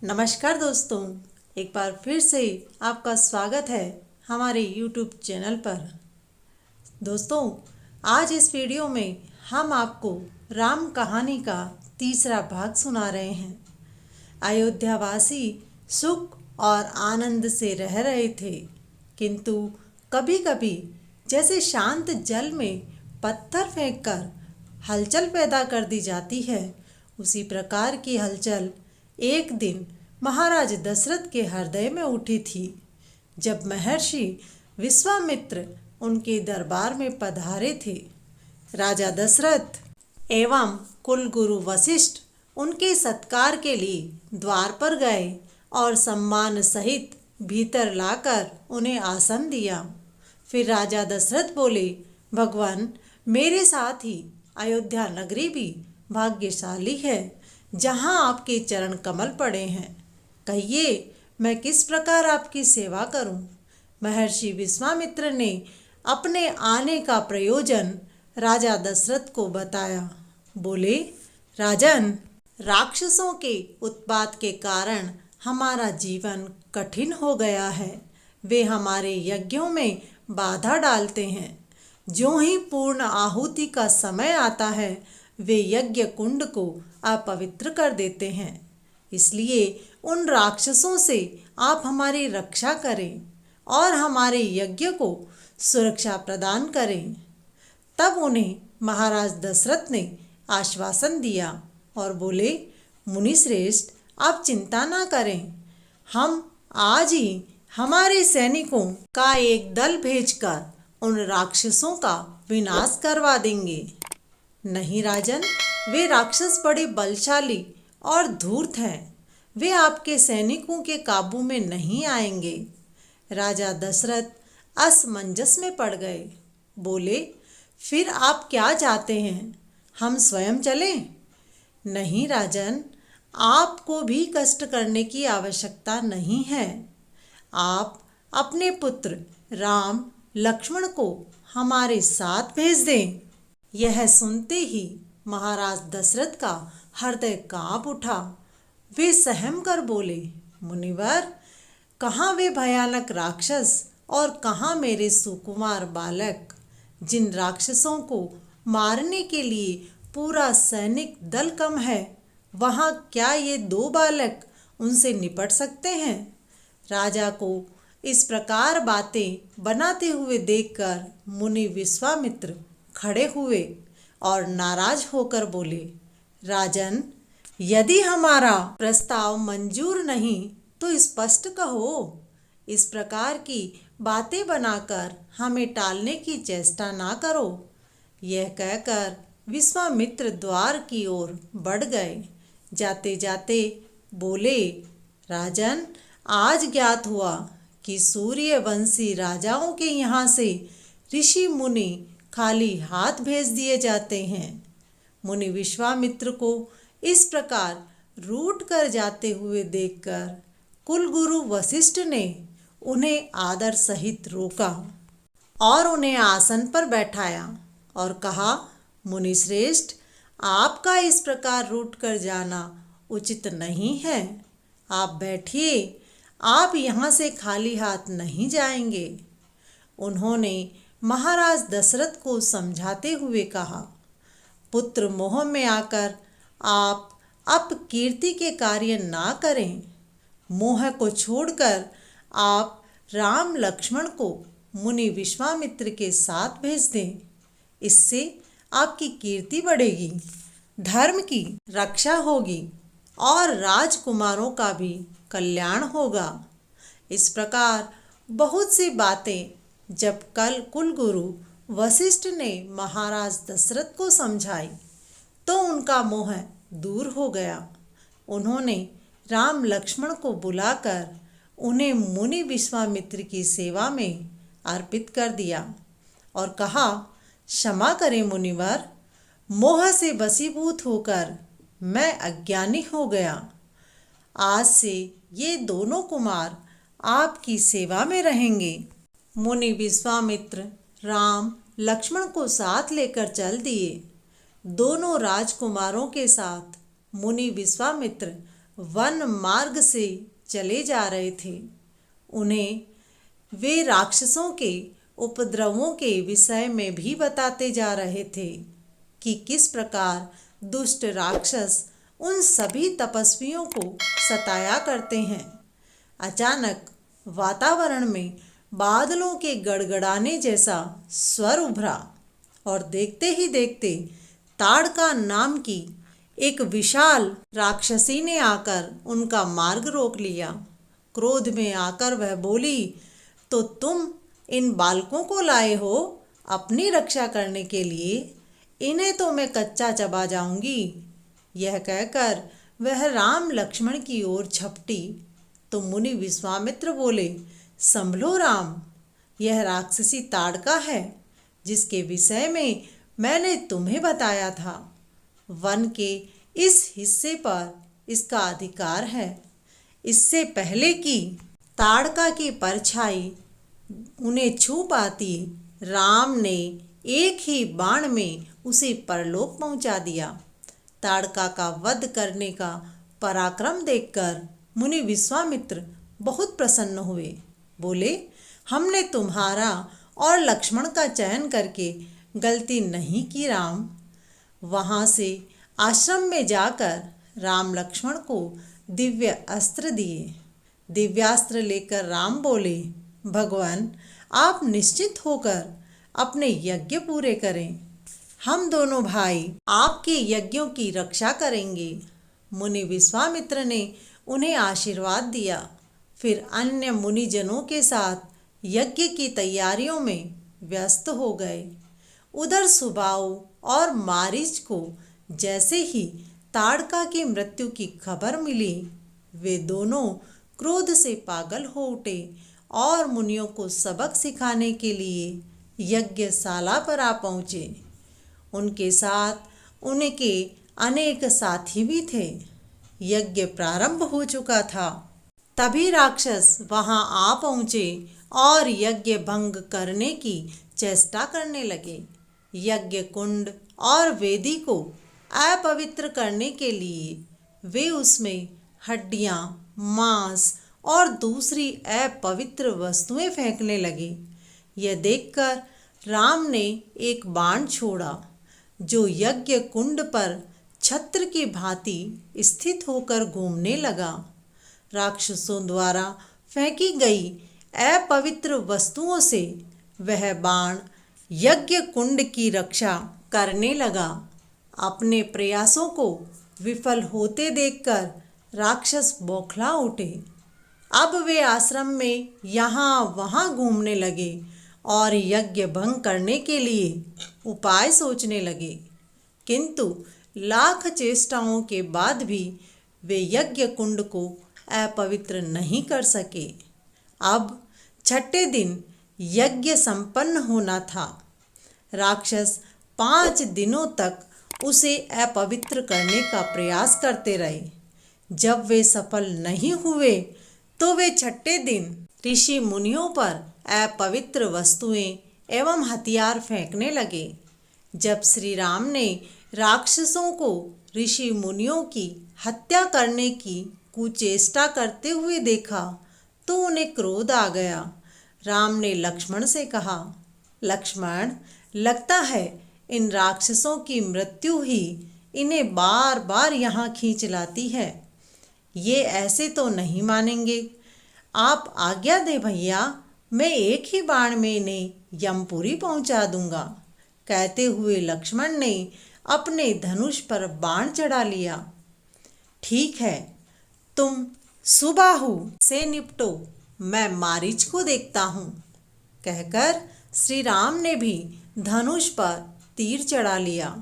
नमस्कार दोस्तों, एक बार फिर से आपका स्वागत है हमारे YouTube चैनल पर। दोस्तों, आज इस वीडियो में हम आपको राम कहानी का तीसरा भाग सुना रहे हैं। अयोध्यावासी सुख और आनंद से रह रहे थे, किंतु कभी-कभी जैसे शांत जल में पत्थर फेंककर हलचल पैदा कर दी जाती है, उसी प्रकार की हलचल एक दिन महाराज दशरथ के हृदय में उठी थी। जब महर्षि विश्वामित्र उनके दरबार में पधारे थे, राजा दशरथ एवं कुलगुरु वशिष्ठ उनके सत्कार के लिए द्वार पर गए और सम्मान सहित भीतर लाकर उन्हें आसन दिया। फिर राजा दशरथ बोले, भगवान, मेरे साथ ही अयोध्या नगरी भी भाग्यशाली है, जहाँ आपके चरण कमल पड़े हैं। कहिए, मैं किस प्रकार आपकी सेवा करूं? महर्षि विश्वामित्र ने अपने आने का प्रयोजन राजा दशरथ को बताया। बोले, राजन, राक्षसों के उत्पात के कारण हमारा जीवन कठिन हो गया है। वे हमारे यज्ञों में बाधा डालते हैं। ज्यों ही पूर्ण आहुति का समय आता है, वे यज्ञ कुंड को अपवित्र कर देते हैं। इसलिए उन राक्षसों से आप हमारी रक्षा करें और हमारे यज्ञ को सुरक्षा प्रदान करें। तब उन्हें महाराज दशरथ ने आश्वासन दिया और बोले, मुनिश्रेष्ठ, आप चिंता ना करें। हम आज ही हमारे सैनिकों का एक दल भेजकर उन राक्षसों का विनाश करवा देंगे। नहीं राजन, वे राक्षस बड़े बलशाली और धूर्त हैं। वे आपके सैनिकों के काबू में नहीं आएंगे। राजा दशरथ असमंजस में पड़ गए। बोले, फिर आप क्या चाहते हैं? हम स्वयं चलें? नहीं राजन, आपको भी कष्ट करने की आवश्यकता नहीं है। आप अपने पुत्र राम लक्ष्मण को हमारे साथ भेज दें। यह सुनते ही महाराज दशरथ का हृदय कांप उठा। वे सहम कर बोले, मुनिवर, कहाँ वे भयानक राक्षस और कहाँ मेरे सुकुमार बालक? जिन राक्षसों को मारने के लिए पूरा सैनिक दल कम है, वहाँ क्या ये दो बालक उनसे निपट सकते हैं? राजा को इस प्रकार बातें बनाते हुए देखकर मुनि विश्वामित्र खड़े हुए और नाराज होकर बोले, राजन, यदि हमारा प्रस्ताव मंजूर नहीं तो स्पष्ट कहो। इस प्रकार की बातें बनाकर हमें टालने की चेष्टा ना करो। यह कहकर विश्वामित्र द्वार की ओर बढ़ गए। जाते जाते बोले, राजन, आज ज्ञात हुआ कि सूर्यवंशी राजाओं के यहाँ से ऋषि मुनि खाली हाथ भेज दिए जाते हैं। मुनि विश्वामित्र को इस प्रकार रूठ कर जाते हुए देखकर कुलगुरु वशिष्ठ ने उन्हें आदर सहित रोका और उन्हें आसन पर बैठाया और कहा, मुनिश्रेष्ठ, आपका इस प्रकार रूठ कर जाना उचित नहीं है। आप बैठिए, आप यहाँ से खाली हाथ नहीं जाएंगे। उन्होंने महाराज दशरथ को समझाते हुए कहा, पुत्र मोह में आकर आप अपकीर्ति के कार्य ना करें। मोह को छोड़कर आप राम लक्ष्मण को मुनि विश्वामित्र के साथ भेज दें। इससे आपकी कीर्ति बढ़ेगी, धर्म की रक्षा होगी और राजकुमारों का भी कल्याण होगा। इस प्रकार बहुत सी बातें जब कल कुलगुरु वशिष्ठ ने महाराज दशरथ को समझाई तो उनका मोह दूर हो गया। उन्होंने राम लक्ष्मण को बुलाकर उन्हें मुनि विश्वामित्र की सेवा में अर्पित कर दिया और कहा, क्षमा करें मुनिवर, मोह से वशीभूत होकर मैं अज्ञानी हो गया। आज से ये दोनों कुमार आपकी सेवा में रहेंगे। मुनि विश्वामित्र राम लक्ष्मण को साथ लेकर चल दिए। दोनों राजकुमारों के साथ मुनि विश्वामित्र वन मार्ग से चले जा रहे थे। उन्हें वे राक्षसों के उपद्रवों के विषय में भी बताते जा रहे थे कि किस प्रकार दुष्ट राक्षस उन सभी तपस्वियों को सताया करते हैं। अचानक वातावरण में बादलों के गड़गड़ाने जैसा स्वर उभरा और देखते ही देखते ताड़का नाम की एक विशाल राक्षसी ने आकर उनका मार्ग रोक लिया। क्रोध में आकर वह बोली, तो तुम इन बालकों को लाए हो अपनी रक्षा करने के लिए? इन्हें तो मैं कच्चा चबा जाऊंगी। यह कहकर वह राम लक्ष्मण की ओर झपटी तो मुनि विश्वामित्र बोले, संभलो राम, यह राक्षसी ताड़का है जिसके विषय में मैंने तुम्हें बताया था। वन के इस हिस्से पर इसका अधिकार है। इससे पहले कि ताड़का की परछाई उन्हें छू पाती, राम ने एक ही बाण में उसे परलोक पहुंचा दिया। ताड़का का वध करने का पराक्रम देखकर मुनि विश्वामित्र बहुत प्रसन्न हुए। बोले, हमने तुम्हारा और लक्ष्मण का चयन करके गलती नहीं की राम। वहाँ से आश्रम में जाकर राम लक्ष्मण को दिव्य अस्त्र दिए। दिव्यास्त्र लेकर राम बोले, भगवान, आप निश्चित होकर अपने यज्ञ पूरे करें। हम दोनों भाई आपके यज्ञों की रक्षा करेंगे। मुनि विश्वामित्र ने उन्हें आशीर्वाद दिया। फिर अन्य मुनिजनों के साथ यज्ञ की तैयारियों में व्यस्त हो गए। उधर सुबाहु और मारीच को जैसे ही ताड़का की मृत्यु की खबर मिली, वे दोनों क्रोध से पागल हो उठे और मुनियों को सबक सिखाने के लिए यज्ञशाला पर आ पहुँचे। उनके साथ उनके अनेक साथी भी थे। यज्ञ प्रारंभ हो चुका था। तभी राक्षस वहां आ पहुँचे और यज्ञ भंग करने की चेष्टा करने लगे। यज्ञ कुंड और वेदी को अपवित्र करने के लिए वे उसमें हड्डियां, मांस और दूसरी अपवित्र वस्तुएं फेंकने लगे। यह देखकर राम ने एक बाण छोड़ा जो यज्ञ कुंड पर छत्र की भांति स्थित होकर घूमने लगा। राक्षसों द्वारा फेंकी गई अपवित्र वस्तुओं से वह बाण यज्ञ कुंड की रक्षा करने लगा। अपने प्रयासों को विफल होते देखकर राक्षस बौखला उठे। अब वे आश्रम में यहाँ वहाँ घूमने लगे और यज्ञ भंग करने के लिए उपाय सोचने लगे, किंतु लाख चेष्टाओं के बाद भी वे यज्ञ कुंड को अपवित्र नहीं कर सके। अब छठे दिन यज्ञ संपन्न होना था। राक्षस 5 दिनों तक उसे अपवित्र करने का प्रयास करते रहे। जब वे सफल नहीं हुए तो वे छठे दिन ऋषि मुनियों पर अपवित्र वस्तुएं एवं हथियार फेंकने लगे। जब श्री राम ने राक्षसों को ऋषि मुनियों की हत्या करने की कुचेष्टा करते हुए देखा तो उन्हें क्रोध आ गया। राम ने लक्ष्मण से कहा, लक्ष्मण, लगता है इन राक्षसों की मृत्यु ही इन्हें बार बार यहाँ खींच लाती है। ये ऐसे तो नहीं मानेंगे। आप आज्ञा दे भैया, मैं एक ही बाण में इन्हें यमपुरी पहुँचा दूंगा। कहते हुए लक्ष्मण ने अपने धनुष पर बाण चढ़ा लिया। ठीक है, तुम सुबाहु से निपटो, मैं मारीच को देखता हूँ। कहकर श्री राम ने भी धनुष पर तीर चढ़ा लिया।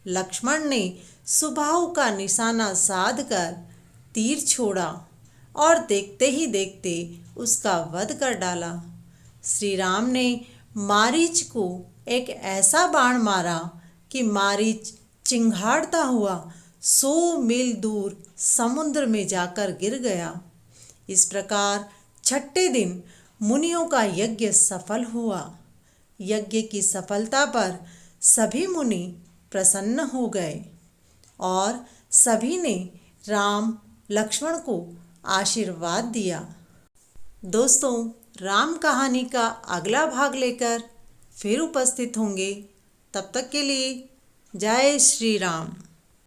लक्ष्मण ने सुबाहु का निशाना साध कर तीर छोड़ा और देखते ही देखते उसका वध कर डाला। श्री राम ने मारीच को एक ऐसा बाण मारा कि मारीच चिंघाड़ता हुआ 100 मील दूर समुद्र में जाकर गिर गया। इस प्रकार छठे दिन मुनियों का यज्ञ सफल हुआ। यज्ञ की सफलता पर सभी मुनि प्रसन्न हो गए और सभी ने राम लक्ष्मण को आशीर्वाद दिया। दोस्तों, राम कहानी का अगला भाग लेकर फिर उपस्थित होंगे। तब तक के लिए जय श्री राम।